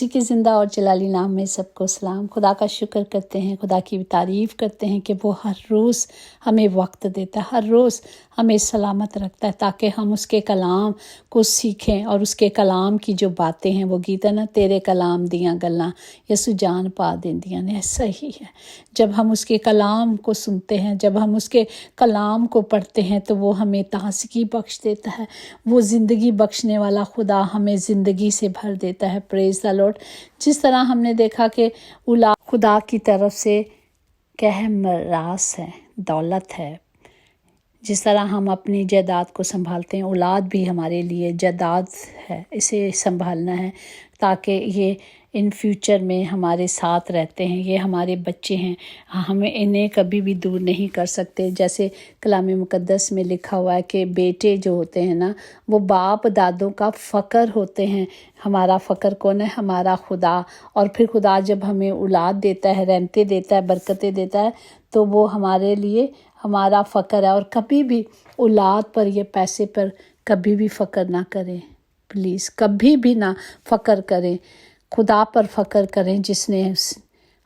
उसी के ज़िंदा और जलाली नाम में सबको सलाम। खुदा का शुक्र करते हैं, खुदा की तारीफ़ करते हैं कि वो हर रोज़ हमें वक्त देता है, हर रोज़ हमें सलामत रखता है ताकि हम उसके कलाम को सीखें और उसके कलाम की जो बातें हैं, वो गीत है ना, तेरे कलाम दियाँ गल्लां यसु जान पा देंदियां ने, ऐसा ही है। जब हम उसके कलाम को सुनते हैं, जब हम उसके कलाम को पढ़ते हैं तो वो हमें ताज़गी बख्श देता है। वो ज़िंदगी बख्शने वाला खुदा हमें ज़िंदगी से भर देता है। Praise the Lord. जिस तरह हमने देखा कि औलाद खुदा की तरफ से क्या है, मिरास है, दौलत है। जिस तरह हम अपनी जायदाद को संभालते हैं, औलाद भी हमारे लिए जायदाद है, इसे संभालना है ताकि ये इन फ्यूचर में हमारे साथ रहते हैं। ये हमारे बच्चे हैं, हमें इन्हें कभी भी दूर नहीं कर सकते। जैसे कलाम मुक़द्दस में लिखा हुआ है कि बेटे जो होते हैं ना, वो बाप दादों का फ़क्र होते हैं। हमारा फ़क्र कौन है? हमारा खुदा। और फिर खुदा जब हमें औलाद देता है, रहमतें देता है, बरकतें देता है, तो वो हमारे लिए हमारा फ़क्र है। और कभी भी औलाद पर या पैसे पर कभी भी फ़क्र ना करें, प्लीज़ कभी भी ना फ़क्र करें। खुदा पर फ़क्र करें जिसने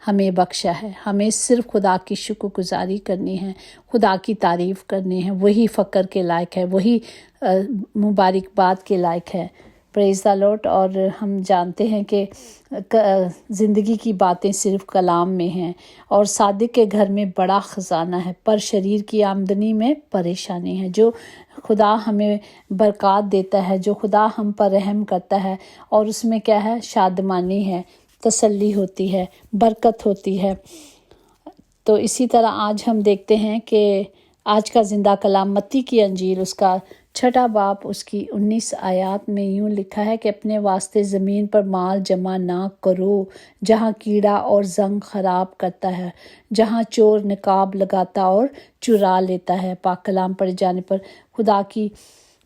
हमें बख्शा है। हमें सिर्फ़ खुदा की शुक्रगुज़ारी करनी है, खुदा की तारीफ़ करनी है। वही फ़क्र के लायक है, वही मुबारकबाद के लायक है। Praise the Lord. और हम जानते हैं कि ज़िंदगी की बातें सिर्फ़ कलाम में हैं और सादिक के घर में बड़ा ख़जाना है, पर शरीर की आमदनी में परेशानी है। जो खुदा हमें बरक़ात देता है, जो खुदा हम पर रहम करता है, और उसमें क्या है, शादमानी है, तसल्ली होती है, बरकत होती है। तो इसी तरह आज हम देखते हैं कि आज का ज़िंदा कलाम मत्ती की अंजील उसका 6 बाब उसकी 19 आयत में यूँ लिखा है कि अपने वास्ते ज़मीन पर माल जमा ना करो, जहाँ कीड़ा और जंग ख़राब करता है, जहाँ चोर नकाब लगाता और चुरा लेता है। पाक कलाम पढ़े जाने पर खुदा की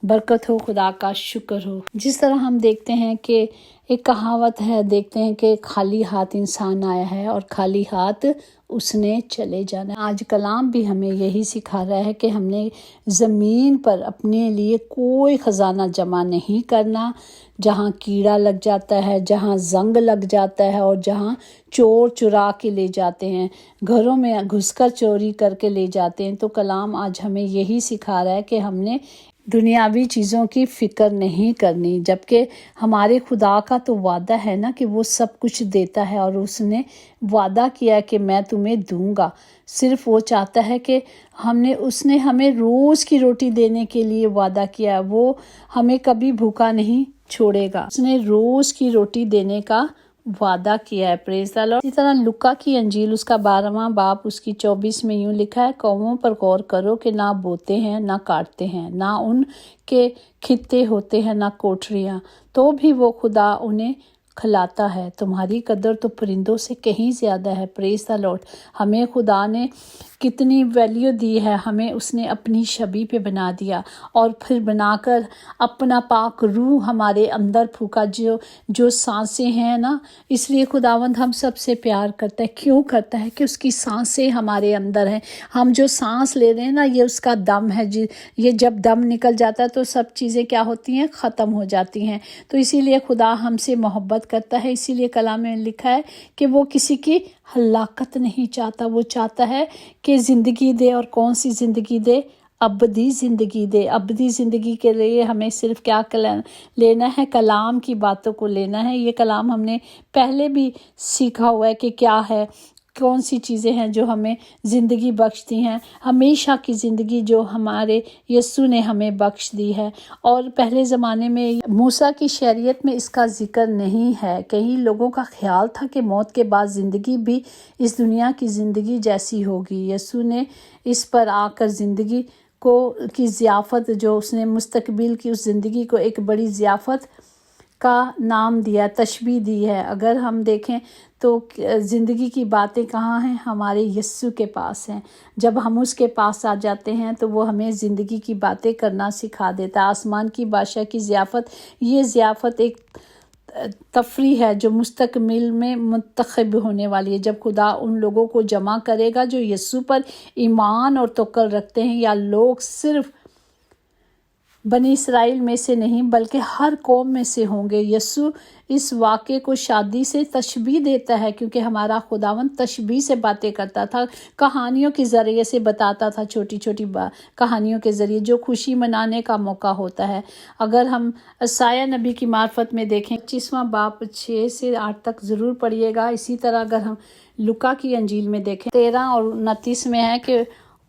बरकत हो, खुदा का शुक्र हो। जिस तरह हम देखते हैं कि एक कहावत है, देखते हैं कि खाली हाथ इंसान आया है और खाली हाथ उसने चले जाना। आज कलाम भी हमें यही सिखा रहा है कि हमने ज़मीन पर अपने लिए कोई ख़जाना जमा नहीं करना, जहाँ कीड़ा लग जाता है, जहाँ जंग लग जाता है और जहाँ चोर चुरा के ले जाते हैं, घरों में घुसकर चोरी करके ले जाते हैं। तो कलाम आज हमें यही सिखा रहा है कि हमने दुनियावी चीज़ों की फ़िक्र नहीं करनी, जबकि हमारे खुदा का तो वादा है ना कि वो सब कुछ देता है और उसने वादा किया कि मैं तुम्हें दूंगा। सिर्फ वो चाहता है कि उसने हमें रोज़ की रोटी देने के लिए वादा किया। वो हमें कभी भूखा नहीं छोड़ेगा, उसने रोज़ की रोटी देने का वादा किया है। Praise the Lord. इसी तरह लुका की अंजील उसका 12वां बाब उसकी 24 में यूँ लिखा है, कौमों पर गौर करो कि ना बोते हैं ना काटते हैं, ना उनके खित्ते होते हैं ना कोठरियाँ, तो भी वो खुदा उन्हें खिलाता है। तुम्हारी कदर तो परिंदों से कहीं ज़्यादा है। Praise the Lord. हमें खुदा ने कितनी वैल्यू दी है, हमें उसने अपनी छवि पे बना दिया और फिर बनाकर अपना पाक रूह हमारे अंदर फूका। जो सांसें हैं ना, इसलिए खुदावंद हम सबसे प्यार करता है। क्यों करता है? कि उसकी सांसें हमारे अंदर हैं। हम जो सांस ले रहे हैं ना, ये उसका दम है। ये जब दम निकल जाता है तो सब चीज़ें क्या होती हैं? ख़त्म हो जाती हैं। तो इसीलिए खुदा हमसे मोहब्बत करता है। इसीलिए कलाम में लिखा है कि वो किसी की हलाकत नहीं चाहता, वो चाहता है कि ज़िंदगी दे। और कौन सी ज़िंदगी दे? अबदी ज़िंदगी दे। अबदी ज़िंदगी के लिए हमें सिर्फ क्या लेना है? कलाम की बातों को लेना है। ये कलाम हमने पहले भी सीखा हुआ है कि क्या है, कौन सी चीज़ें हैं जो हमें ज़िंदगी बख्शती हैं, हमेशा की ज़िंदगी जो हमारे यीशु ने हमें बख्श दी है। और पहले ज़माने में मूसा की शरीयत में इसका ज़िक्र नहीं है। कई लोगों का ख्याल था कि मौत के बाद ज़िंदगी भी इस दुनिया की ज़िंदगी जैसी होगी। यीशु ने इस पर आकर ज़िंदगी की ज़ियाफ़त, जो उसने मुस्तकबिल की उस ज़िंदगी को एक बड़ी ज़ियाफ़त का नाम दिया, तशबीह दी है। अगर हम देखें तो ज़िंदगी की बातें कहाँ हैं? हमारे यीशु के पास हैं। जब हम उसके पास आ जाते हैं तो वो हमें ज़िंदगी की बातें करना सिखा देता है। आसमान की बादशाह की ज़ियाफ़त, ये ज़ियाफ़त एक तफरी है जो मुस्तकबिल में मुंतखब होने वाली है। जब खुदा उन लोगों को जमा करेगा जो यीशु पर ईमान और तवक्कुल रखते हैं, या लोग सिर्फ बनी इसराइल में से नहीं बल्कि हर कौम में से होंगे। यीशु इस वाक़े को शादी से तशबीह देता है, क्योंकि हमारा खुदावंद तशबीह से बातें करता था, कहानियों के ज़रिए से बताता था, छोटी छोटी कहानियों के ज़रिए, जो खुशी मनाने का मौका होता है। अगर हम यशायाह नबी की मार्फत में देखें 25वां बाब 6 से 8 तक ज़रूर पढ़िएगा। इसी तरह अगर हम लूका की अंजील में देखें 13 और 29 में है कि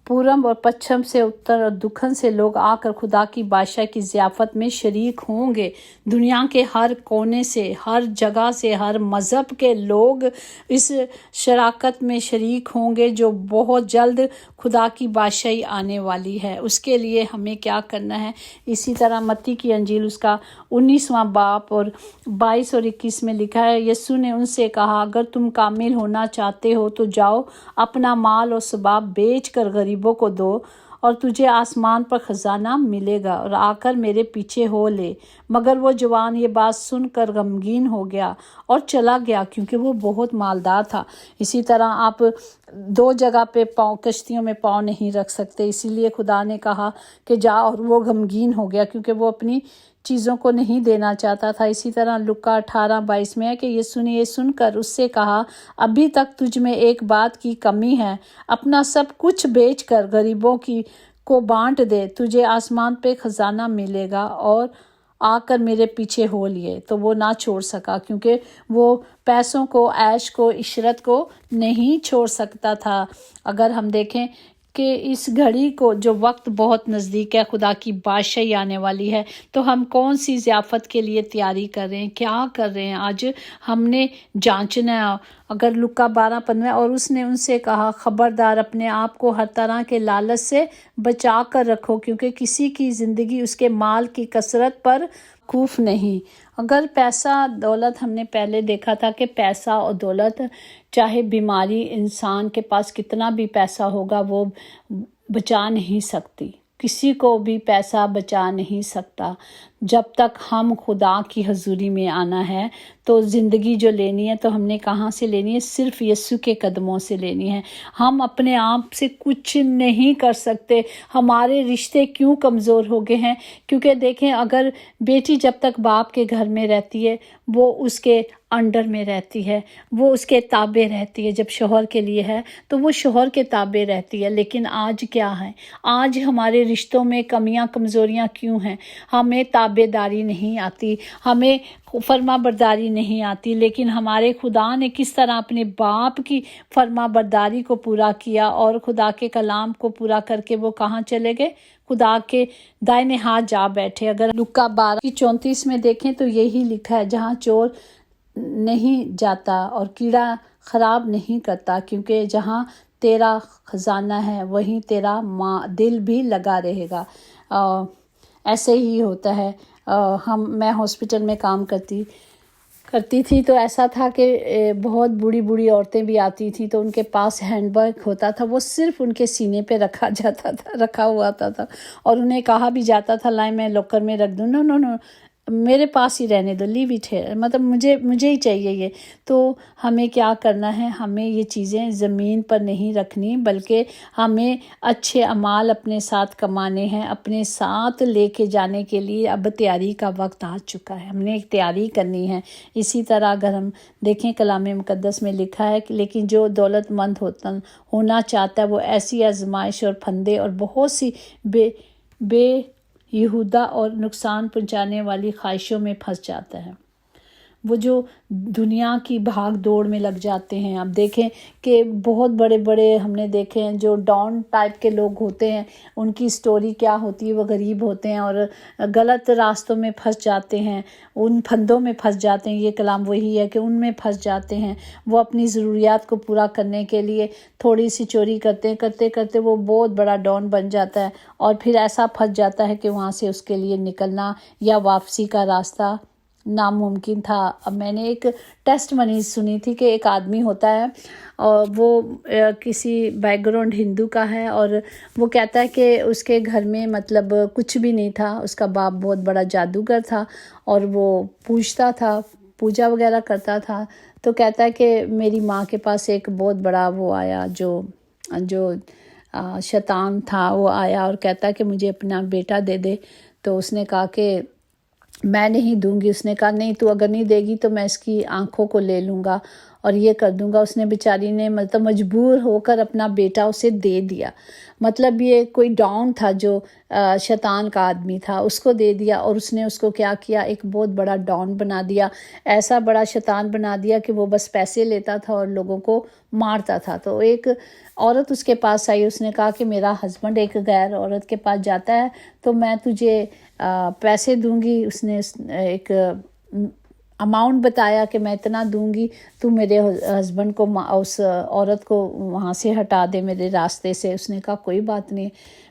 पूरब और पश्चिम से, उत्तर और दक्षिण से लोग आकर खुदा की बादशाह की ज़ियाफ़त में शरीक होंगे। दुनिया के हर कोने से, हर जगह से, हर मज़हब के लोग इस शराकत में शरीक होंगे जो बहुत जल्द खुदा की बादशाही आने वाली है। उसके लिए हमें क्या करना है? इसी तरह मत्ती की अंजील उसका 19वां बाब और 22 और 21 में लिखा है, यीशु ने उनसे कहा, अगर तुम कामिल होना चाहते हो तो जाओ, अपना माल और सबाब बेच कर गरीबों को दो और तुझे आसमान पर खजाना मिलेगा, और आकर मेरे पीछे हो ले। मगर वो जवान ये बात सुनकर गमगीन हो गया और चला गया, क्योंकि वो बहुत मालदार था। इसी तरह आप 2 जगह पे पाँव, कश्तियों में पाँव नहीं रख सकते, इसीलिए खुदा ने कहा कि जा, और वो गमगीन हो गया क्योंकि वो अपनी चीज़ों को नहीं देना चाहता था। इसी तरह लुका 18:22 में है कि यीशु ने ये सुनकर उससे कहा, अभी तक तुझ में एक बात की कमी है, अपना सब कुछ बेच कर गरीबों को बांट दे, तुझे आसमान पे खजाना मिलेगा, और आकर मेरे पीछे हो लिए। तो वो ना छोड़ सका, क्योंकि वो पैसों को, ऐश को, इशरत को नहीं छोड़ सकता था। अगर हम देखें कि इस घड़ी को, जो वक्त बहुत नज़दीक है, खुदा की बादशाही आने वाली है, तो हम कौन सी ज़ियाफ़त के लिए तैयारी कर रहे हैं, क्या कर रहे हैं? आज हमने जांचना है। अगर लुका 12:15, और उसने उनसे कहा, खबरदार, अपने आप को हर तरह के लालच से बचा कर रखो, क्योंकि किसी की ज़िंदगी उसके माल की कसरत पर खूफ नहीं। अगर पैसा दौलत, हमने पहले देखा था कि पैसा और दौलत, चाहे बीमारी, इंसान के पास कितना भी पैसा होगा वो बचा नहीं सकती, किसी को भी पैसा बचा नहीं सकता। जब तक हम खुदा की हजूरी में आना है, तो ज़िंदगी जो लेनी है तो हमने कहाँ से लेनी है? सिर्फ यीशु के कदमों से लेनी है। हम अपने आप से कुछ नहीं कर सकते। हमारे रिश्ते क्यों कमज़ोर हो गए हैं? क्योंकि देखें, अगर बेटी जब तक बाप के घर में रहती है, वो उसके अंडर में रहती है, वो उसके ताबे रहती है। जब शौहर के लिए है तो वो शौहर के ताबे रहती है। लेकिन आज क्या है? आज हमारे रिश्तों में कमियां, कमज़ोरियां क्यों हैं? हमें ताबेदारी नहीं आती, हमें फर्मा बरदारी नहीं आती। लेकिन हमारे खुदा ने किस तरह अपने बाप की फर्मा बरदारी को पूरा किया, और खुदा के कलाम को पूरा करके वो कहाँ चले गए? खुदा के दाहिने हाथ जा बैठे। अगर लुका 12:34 में देखें तो यही लिखा है, जहाँ चोर नहीं जाता और कीड़ा खराब नहीं करता, क्योंकि जहाँ तेरा खजाना है वहीं तेरा दिल भी लगा रहेगा। ऐसे ही होता है। मैं हॉस्पिटल में काम करती थी, तो ऐसा था कि बहुत बूढ़ी बूढ़ी औरतें भी आती थी, तो उनके पास हैंडबैग होता था, वो सिर्फ उनके सीने पे रखा हुआ था, और उन्हें कहा भी जाता था, लाए मैं लॉकर में रख दूँ। नो नो नो, मेरे पास ही रहने दो, लीव इट है, मतलब मुझे ही चाहिए ये। तो हमें क्या करना है? हमें ये चीज़ें ज़मीन पर नहीं रखनी, बल्कि हमें अच्छे अमाल अपने साथ कमाने हैं, अपने साथ लेके जाने के लिए अब तैयारी का वक्त आ चुका है। हमने एक तैयारी करनी है। इसी तरह अगर हम देखें, कलाम मुकद्दस में लिखा है कि लेकिन जो दौलतमंद होना चाहता है, वो ऐसी आजमाइश और फंदे और बहुत सी बेहुदा और नुकसान पहुंचाने वाली ख्वाहिशों में फंस जाता है। वो जो दुनिया की भाग दौड़ में लग जाते हैं। अब देखें कि बहुत बड़े बड़े हमने देखे हैं जो डॉन टाइप के लोग होते हैं, उनकी स्टोरी क्या होती है? वो गरीब होते हैं और गलत रास्तों में फंस जाते हैं, उन फंदों में फंस जाते हैं। ये कलाम वही है कि उनमें फंस जाते हैं। वो अपनी ज़रूरियात को पूरा करने के लिए थोड़ी सी चोरी करते करते वो बहुत बड़ा डॉन बन जाता है, और फिर ऐसा फंस जाता है कि वहाँ से उसके लिए निकलना या वापसी का रास्ता नामुमकिन था। अब मैंने एक टेस्टमनी सुनी थी कि एक आदमी होता है और वो किसी बैकग्राउंड हिंदू का है, और वो कहता है कि उसके घर में मतलब कुछ भी नहीं था। उसका बाप बहुत बड़ा जादूगर था और वो पूजता था, पूजा वगैरह करता था। तो कहता है कि मेरी माँ के पास एक बहुत बड़ा वो आया, जो शैतान था, वो आया और कहता है कि मुझे अपना बेटा दे दे। تو اس نے کہا کہ میں نہیں دوں گی. اس نے کہا نہیں، تو اگر نہیں دے گی تو میں اس کی آنکھوں کو لے لوں گا اور یہ کر دوں گا. اس نے بیچاری نے مطلب مجبور ہو کر اپنا بیٹا اسے دے دیا. مطلب یہ کوئی ڈاؤن تھا جو شیطان کا آدمی تھا، اس کو دے دیا، اور اس نے اس کو کیا کیا، ایک بہت بڑا ڈاؤن بنا دیا، ایسا بڑا شیطان بنا دیا کہ وہ بس پیسے لیتا تھا اور لوگوں کو مارتا تھا. تو ایک عورت اس کے پاس آئی، اس نے کہا کہ میرا ہسبینڈ ایک غیر عورت کے پاس جاتا ہے تو میں تجھے پیسے دوں گی. اس نے ایک اماؤنٹ بتایا کہ میں اتنا دوں گی، تو میرے ہسبینڈ کو، اس عورت کو وہاں سے ہٹا دے میرے راستے سے. اس نے کہا کوئی بات نہیں،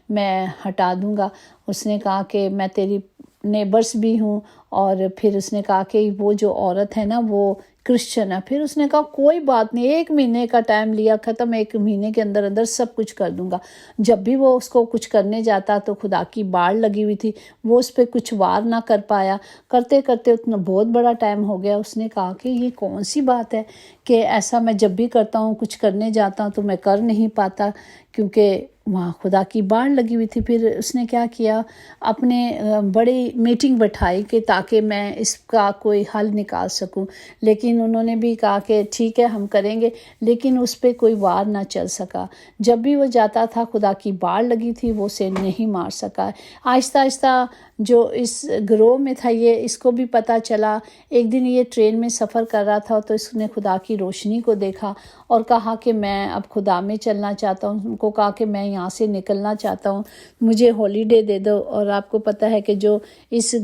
میں ہٹا دوں گا. اس نے کہا کہ میں تیری نیبرس بھی ہوں. اور پھر اس نے کہا کہ وہ جو عورت ہے نا وہ کرسچن ہے. پھر اس نے کہا کوئی بات نہیں، 1 مہینے کا ٹائم لیا، ختم، 1 مہینے کے اندر اندر سب کچھ کر دوں گا. جب بھی وہ اس کو کچھ کرنے جاتا تو خدا کی باڑ لگی ہوئی تھی، وہ اس پہ کچھ وار نہ کر پایا. کرتے کرتے اتنا بہت بڑا ٹائم ہو گیا. اس نے کہا کہ یہ کون سی بات ہے کہ ایسا میں جب بھی کرتا ہوں، کچھ کرنے جاتا ہوں تو میں کر نہیں پاتا، کیونکہ وہاں خدا کی باڑ لگی ہوئی تھی. پھر اس نے کیا کیا، اپنے بڑی میٹنگ بٹھائی کہ تاکہ میں اس کا کوئی حل نکال سکوں. لیکن انہوں نے بھی کہا کہ ٹھیک ہے ہم کریں گے، لیکن اس پہ کوئی وار نہ چل سکا. جب بھی وہ جاتا تھا خدا کی باڑ لگی تھی، وہ اسے نہیں مار سکا. آہستہ آہستہ جو اس گروہ میں تھا، یہ اس کو بھی پتہ چلا. ایک دن یہ ٹرین میں سفر کر رہا تھا تو اس نے خدا کی روشنی کو دیکھا اور کہا کہ میں اب خدا میں چلنا چاہتا ہوں. ان کو کہا کہ میں یہاں سے نکلنا چاہتا ہوں، مجھے ہالیڈے دے دو. اور آپ کو پتہ ہے کہ جو اس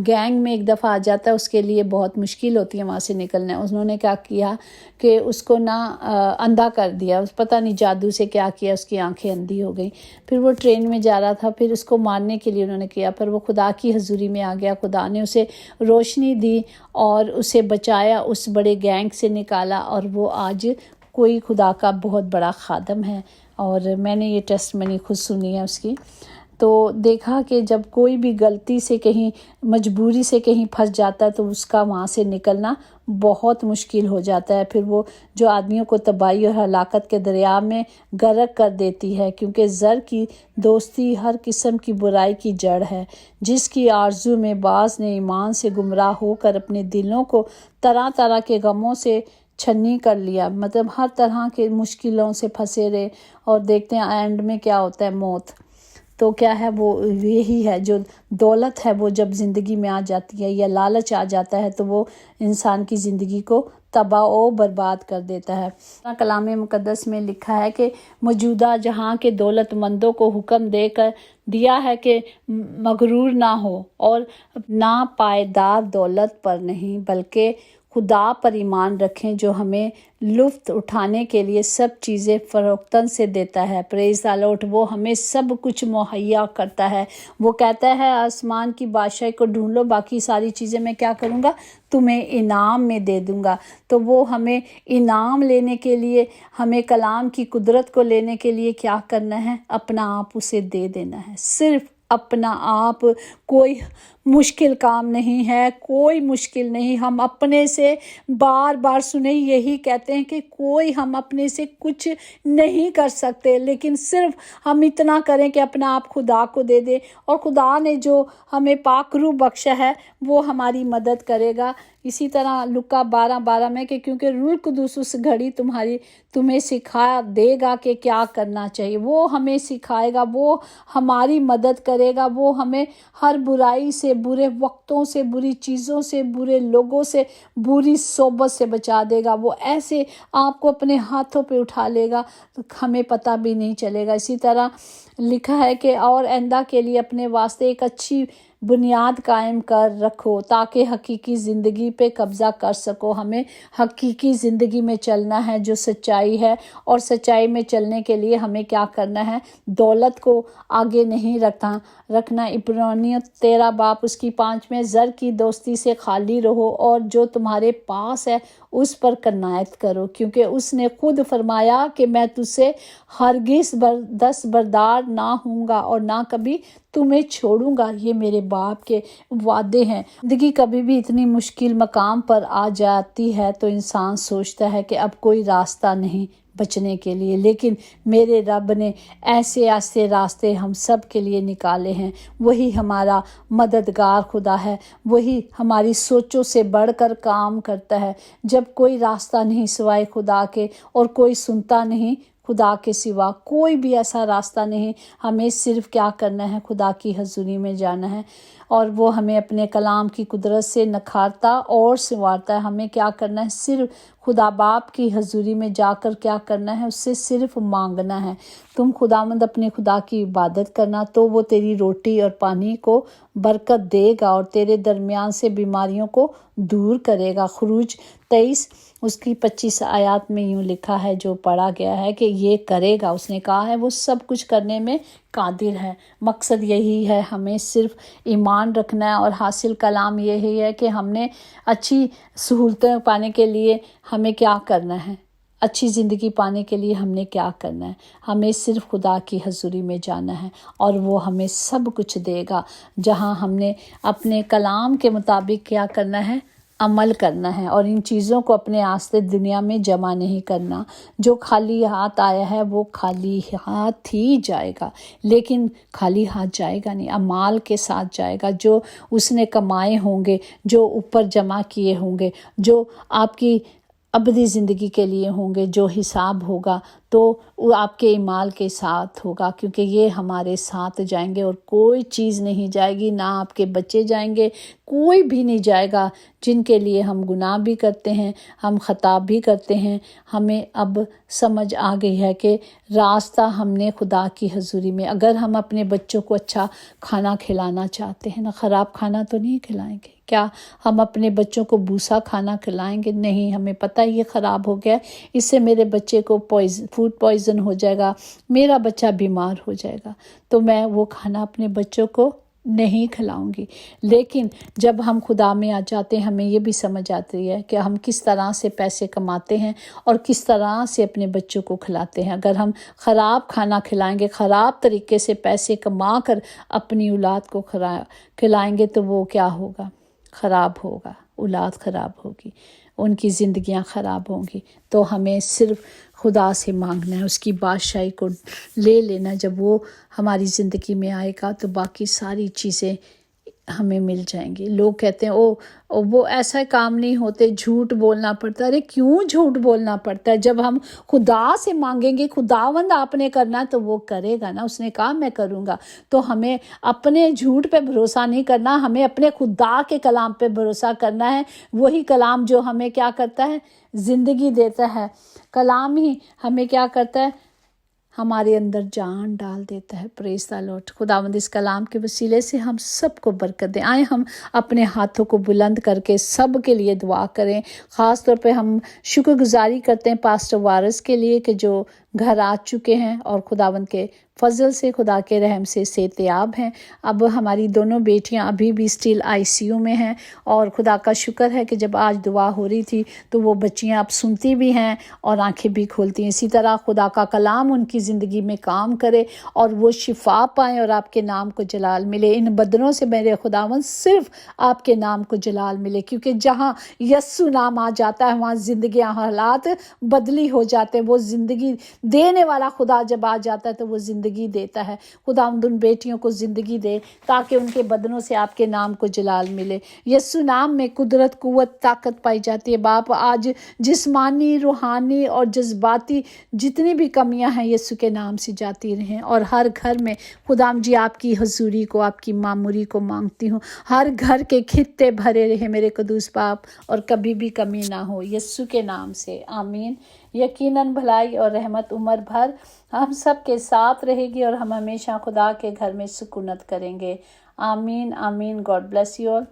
گینگ میں ایک دفعہ آ جاتا ہے اس کے لیے بہت مشکل ہوتی ہے وہاں سے نکلنا. انہوں نے کیا کیا کہ اس کو نہ اندھا کر دیا، پتہ نہیں جادو سے کیا کیا، اس کی آنکھیں اندھی ہو گئیں. پھر وہ ٹرین میں جا رہا تھا، پھر اس کو مارنے کے لیے انہوں نے کیا، پر وہ خدا کی حضوری میں آ گیا. خدا نے اسے روشنی دی اور اسے بچایا، اس بڑے گینگ سے نکالا، اور وہ آج کوئی خدا کا بہت بڑا خادم ہے. اور میں نے یہ ٹیسٹمنی خود سنی ہے اس کی. تو دیکھا کہ جب کوئی بھی غلطی سے کہیں مجبوری سے کہیں پھنس جاتا ہے تو اس کا وہاں سے نکلنا بہت مشکل ہو جاتا ہے. پھر وہ جو آدمیوں کو تباہی اور ہلاکت کے دریا میں غرق کر دیتی ہے، کیونکہ زر کی دوستی ہر قسم کی برائی کی جڑ ہے، جس کی آرزو میں بعض نے ایمان سے گمراہ ہو کر اپنے دلوں کو طرح طرح کے غموں سے چھنی کر لیا. مطلب ہر طرح کے مشکلوں سے پھنسے رہے، اور دیکھتے ہیں اینڈ میں کیا ہوتا ہے، موت. تو کیا ہے، وہ یہی ہے جو دولت ہے، وہ جب زندگی میں آ جاتی ہے یا لالچ آ جاتا ہے تو وہ انسان کی زندگی کو تباہ و برباد کر دیتا ہے. کلام مقدس میں لکھا ہے کہ موجودہ جہاں کے دولت مندوں کو حکم دے کر دیا ہے کہ مغرور نہ ہو اور نہ پائیدار دولت پر نہیں بلکہ خدا پر ایمان رکھیں جو ہمیں لطف اٹھانے کے لیے سب چیزیں فروختن سے دیتا ہے. پریز دی لارڈ. وہ ہمیں سب کچھ مہیا کرتا ہے. وہ کہتا ہے آسمان کی بادشاہی کو ڈھونڈ لو، باقی ساری چیزیں میں کیا کروں گا، تمہیں انعام میں دے دوں گا. تو وہ ہمیں انعام لینے کے لیے، ہمیں کلام کی قدرت کو لینے کے لیے کیا کرنا ہے، اپنا آپ اسے دے دینا ہے. صرف اپنا آپ. کوئی مشکل کام نہیں ہے، کوئی مشکل نہیں. ہم اپنے سے بار بار سنیں یہی کہتے ہیں کہ کوئی ہم اپنے سے کچھ نہیں کر سکتے، لیکن صرف ہم اتنا کریں کہ اپنا آپ خدا کو دے دیں، اور خدا نے جو ہمیں پاک روح بخشا ہے وہ ہماری مدد کرے گا. اسی طرح لکا 12:12 میں کہ کیونکہ روح القدس اس گھڑی تمہیں سکھا دے گا کہ کیا کرنا چاہیے. وہ ہمیں سکھائے گا، وہ ہماری مدد کرے گا، وہ ہمیں ہر برائی سے، برے وقتوں سے، بری چیزوں سے، برے لوگوں سے، بری صحبت سے بچا دے گا. وہ ایسے آپ کو اپنے ہاتھوں پہ اٹھا لے گا تو ہمیں پتہ بھی نہیں چلے گا. اسی طرح لکھا ہے کہ اور آئندہ کے لیے اپنے واسطے ایک اچھی بنیاد قائم کر رکھو تاکہ حقیقی زندگی پہ قبضہ کر سکو. ہمیں حقیقی زندگی میں چلنا ہے جو سچائی ہے، اور سچائی میں چلنے کے لیے ہمیں کیا کرنا ہے، دولت کو آگے نہیں رکھنا. عبرانیوں 13 اس کی 5 میں زر کی دوستی سے خالی رہو اور جو تمہارے پاس ہے اس پر قناعت کرو، کیونکہ اس نے خود فرمایا کہ میں تجھ سے ہرگز دستبردار نہ ہوں گا اور نہ کبھی تمہیں چھوڑوں گا. یہ میرے باپ کے وعدے ہیں. زندگی کبھی بھی اتنی مشکل مقام پر آ جاتی ہے تو انسان سوچتا ہے کہ اب کوئی راستہ نہیں، بچنے کے لیے، لیکن میرے رب نے ایسے ایسے راستے ہم سب کے لیے نکالے ہیں۔ وہی ہمارا مددگار خدا ہے، وہی ہماری سوچوں سے بڑھ کر کام کرتا ہے۔ جب کوئی راستہ نہیں سوائے خدا کے اور کوئی سنتا نہیں خدا کے سوا، کوئی بھی ایسا راستہ نہیں۔ ہمیں صرف کیا کرنا ہے؟ خدا کی حضوری میں جانا ہے، اور وہ ہمیں اپنے کلام کی قدرت سے نکھارتا اور سنوارتا ہے۔ ہمیں کیا کرنا ہے؟ صرف خدا باپ کی حضوری میں جا کر کیا کرنا ہے؟ اس سے صرف مانگنا ہے۔ تم خداوند اپنے خدا کی عبادت کرنا تو وہ تیری روٹی اور پانی کو برکت دے گا اور تیرے درمیان سے بیماریوں کو دور کرے گا۔ خروج 23 اس کی 25 آیات میں یوں لکھا ہے، جو پڑھا گیا ہے کہ یہ کرے گا۔ اس نے کہا ہے وہ سب کچھ کرنے میں قادر ہے۔ مقصد یہی ہے، ہمیں صرف ایمان رکھنا ہے، اور حاصل کلام یہی ہے کہ ہم نے اچھی سہولتیں پانے کے لیے ہمیں کیا کرنا ہے، اچھی زندگی پانے کے لیے ہم نے کیا کرنا ہے؟ ہمیں صرف خدا کی حضوری میں جانا ہے، اور وہ ہمیں سب کچھ دے گا، جہاں ہم نے اپنے کلام کے مطابق کیا کرنا ہے؟ عمل کرنا ہے، اور ان چیزوں کو اپنے آستے دنیا میں جمع نہیں کرنا۔ جو خالی ہاتھ آیا ہے وہ خالی ہاتھ ہی جائے گا، لیکن خالی ہاتھ جائے گا نہیں، اعمال کے ساتھ جائے گا، جو اس نے کمائے ہوں گے، جو اوپر جمع کیے ہوں گے، جو آپ کی ابدی زندگی کے لیے ہوں گے، جو حساب ہوگا تو وہ آپ کے اعمال کے ساتھ ہوگا، کیونکہ یہ ہمارے ساتھ جائیں گے، اور کوئی چیز نہیں جائے گی، نہ آپ کے بچے جائیں گے، کوئی بھی نہیں جائے گا، جن کے لیے ہم گناہ بھی کرتے ہیں، ہم خطا بھی کرتے ہیں۔ ہمیں اب سمجھ آ گئی ہے کہ راستہ ہم نے خدا کی حضوری میں، اگر ہم اپنے بچوں کو اچھا کھانا کھلانا چاہتے ہیں نا، خراب کھانا تو نہیں کھلائیں گے۔ کیا ہم اپنے بچوں کو بوسا کھانا کھلائیں گے؟ نہیں، ہمیں پتہ ہے یہ خراب ہو گیا، اس سے میرے بچے کو فوڈ پوائزن ہو جائے گا، میرا بچہ بیمار ہو جائے گا، تو میں وہ کھانا اپنے بچوں کو نہیں کھلاؤں گی۔ لیکن جب ہم خدا میں آ جاتے ہیں، ہمیں یہ بھی سمجھ آتی ہے کہ ہم کس طرح سے پیسے کماتے ہیں اور کس طرح سے اپنے بچوں کو کھلاتے ہیں۔ اگر ہم خراب کھانا کھلائیں گے، خراب طریقے سے پیسے کما کر اپنی اولاد کو کھلائیں گے، تو وہ کیا ہوگا؟ خراب ہوگا، اولاد خراب ہوگی، ان کی زندگیاں خراب ہوں گی۔ تو ہمیں صرف خدا سے مانگنا ہے، اس کی بادشاہی کو لے لینا۔ جب وہ ہماری زندگی میں آئے گا تو باقی ساری چیزیں ہمیں مل جائیں گی۔ لوگ کہتے ہیں وہ ایسا کام نہیں ہوتے، جھوٹ بولنا پڑتا ہے۔ ارے کیوں جھوٹ بولنا پڑتا ہے؟ جب ہم خدا سے مانگیں گے، خداوند آپ نے کرنا ہے تو وہ کرے گا نا، اس نے کہا میں کروں گا۔ تو ہمیں اپنے جھوٹ پہ بھروسہ نہیں کرنا، ہمیں اپنے خدا کے کلام پہ بھروسہ کرنا ہے۔ وہی کلام جو ہمیں کیا کرتا ہے؟ زندگی دیتا ہے۔ کلام ہی ہمیں کیا کرتا ہے؟ ہمارے اندر جان ڈال دیتا ہے۔ پریز دی لارڈ۔ خداوند اس کلام کے وسیلے سے ہم سب کو برکت دیں۔ آئیں ہم اپنے ہاتھوں کو بلند کر کے سب کے لیے دعا کریں۔ خاص طور پہ ہم شکر گزاری کرتے ہیں پاسٹر وارث کے لیے کہ جو گھر آ چکے ہیں اور خداوند کے فضل سے، خدا کے رحم سے صحت یاب ہیں۔ اب ہماری دونوں بیٹیاں ابھی بھی اسٹل ICU میں ہیں، اور خدا کا شکر ہے کہ جب آج دعا ہو رہی تھی تو وہ بچیاں اب سنتی بھی ہیں اور آنکھیں بھی کھولتی ہیں۔ اسی طرح خدا کا کلام ان کی زندگی میں کام کرے اور وہ شفا پائیں اور آپ کے نام کو جلال ملے۔ ان بدنوں سے میرے خداوند صرف آپ کے نام کو جلال ملے، کیونکہ جہاں یسوع نام آ جاتا ہے وہاں زندگیاں، حالات بدلی ہو جاتے ہیں۔ وہ زندگی دینے والا خدا جب آ جاتا ہے تو وہ زندگی دیتا ہے۔ خداوند ان بیٹیوں کو زندگی دے تاکہ ان کے بدنوں سے آپ کے نام کو جلال ملے۔ یسوع نام میں قدرت، قوت، طاقت پائی جاتی ہے۔ باپ آج جسمانی، روحانی اور جذباتی جتنی بھی کمیاں ہیں یسوع کے نام سے جاتی رہیں، اور ہر گھر میں خداوند جی آپ کی حضوری کو، آپ کی معموری کو مانگتی ہوں۔ ہر گھر کے خطے بھرے رہے میرے قدوس باپ، اور کبھی بھی کمی نہ ہو، یسوع کے نام سے آمین۔ یقیناً بھلائی اور رحمت عمر بھر ہم سب کے ساتھ رہے گی، اور ہم ہمیشہ خدا کے گھر میں سکونت کریں گے۔ آمین آمین۔ God bless you all.